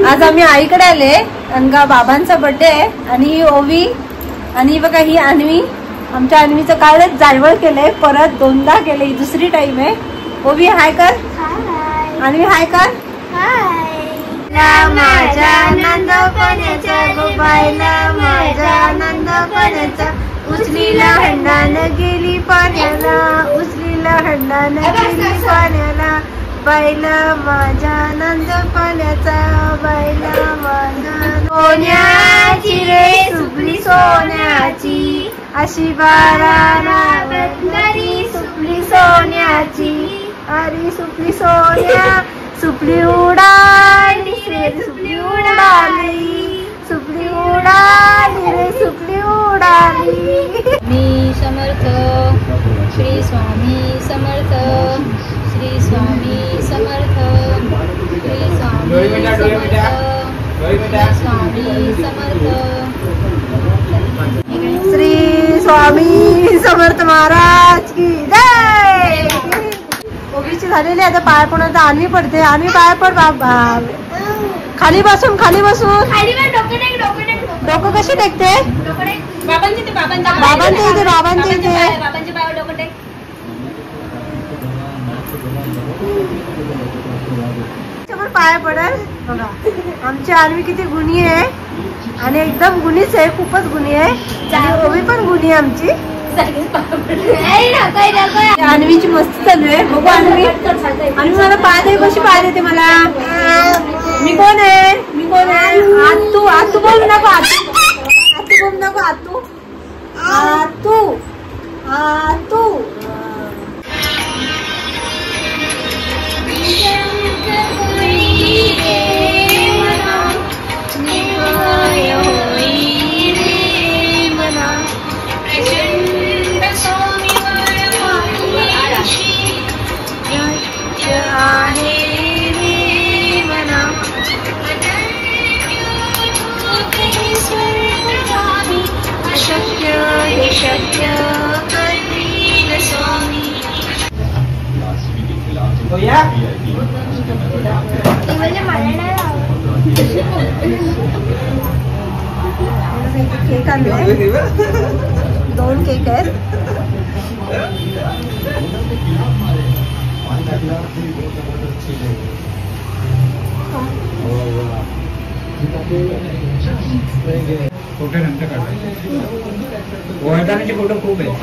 आज आम्ही आईकडे आले अंगा बाबांचा बर्थडे आहे आणि ही ओवी आणि बघा ही अन्वी. आमच्या अन्वीचं कालच जायवळ केलंय, परत 2दा केलंय, दुसरी टाइम आहे. ओवी हाय कर, अन्वी हाय कर. माझ्या आनंद पणाचा गोबायला माझा आनंद पणाचा उचलीला हंडानं गेली पाण्याला उचलीला हंडानं गेली पाण्याला बायला माझा आनंद पाण्याचा बायला माझा. सोन्याची रे सुपली सोन्याची अशी बाराला बंदरी सुपली सोन्याची अरे सुपली सोन्या सुपली उडाली रे सुपली उडाली सुपली उडाली रे सुपली उडाली. मी समर्थ श्री स्वामी समर्थ श्री स्वामी समर्थ श्री स्वामी समर्थ श्री स्वामी समर्थ महाराज की जय. ओवीची झालेली आता पाय पडत अन्वी पडते. अन्वी पाय पड बाबा. खाली बसून डोकं कशी टेकते बाबांच्या इथे पाय पडेल. बघा आमची अन्वी किती गुणी आहे आणि एकदम गुणीच आहे, खूपच गुणी आहे. आणि ओवी पण गुणी आहे आमची. अन्वीची मस्ती चालू आहे. बघू अन्वी मला पाय दे, कशी पाय देते मला. मी कोण आहे आतू बोल नको आतू बोल नको आतू आतू आतू. केक आणलाय, 2 केक आहेत. फोटो नंतर काढायचे. वळतानाचे फोटो खूप आहेत.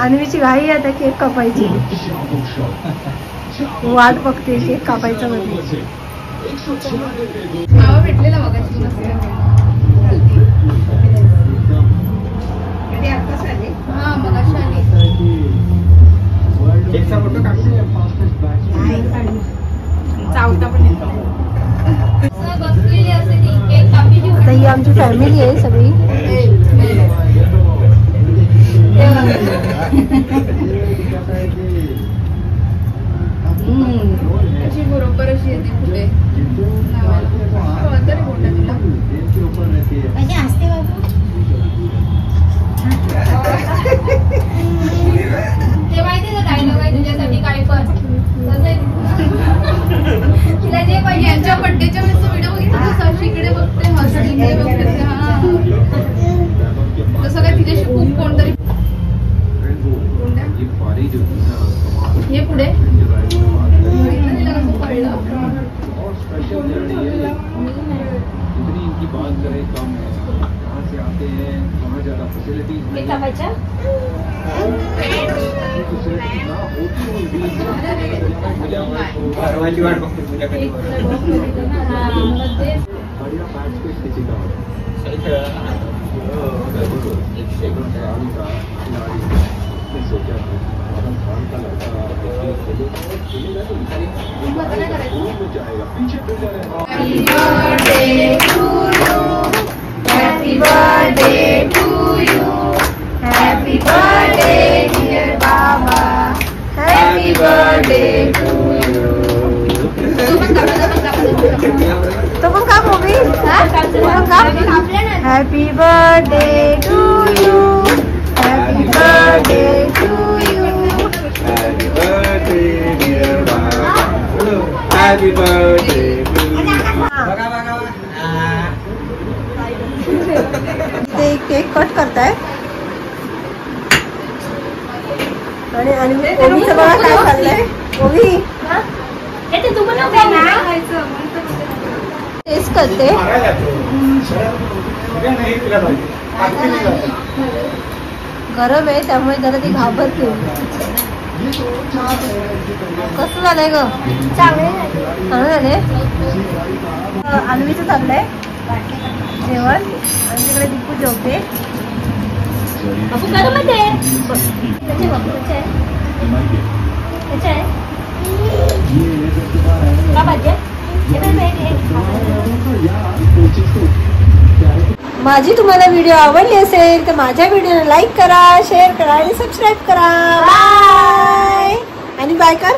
अन्वीची घाई आता केक कापायची, वाट बघते केक कापायचं मध्ये. भेटलेला बघा आता ही आमची फॅमिली आहे सगळी. बरोबर अशी येते पुढे असते बाबू. ते माहिती आहे डायलॉग आहे तुझ्यासाठी काय पण तिला जे पाहिजे. यांच्या बड्डेच्या वेळेस व्हिडिओ बघितला इकडे बघते हसत इकडे बघते. हा तसं काय तिच्याशी खूप कोणतरी हे पुढे वाट बघते तुझ्याकडे. Happy birthday to you. Happy birthday dear Baba. Happy birthday to you. तो पण का movie happy birthday to you happy birthday to you happy birthday ते केक कट करताय आणि ओवीचं बघा काय चाललंय ओवी टेस्ट करते गरम आहे त्यामुळे जरा ती घाबरते कसं झालंय ग चांगलं झाले अन्वीचं चाललंय जेवण आणि तिकडे दीपू जेवते माझी तुम्हाला व्हिडिओ आवडली असेल तर माझ्या व्हिडिओला लाईक करा शेअर करा आणि सबस्क्राईब करा बाय आणि बाय कर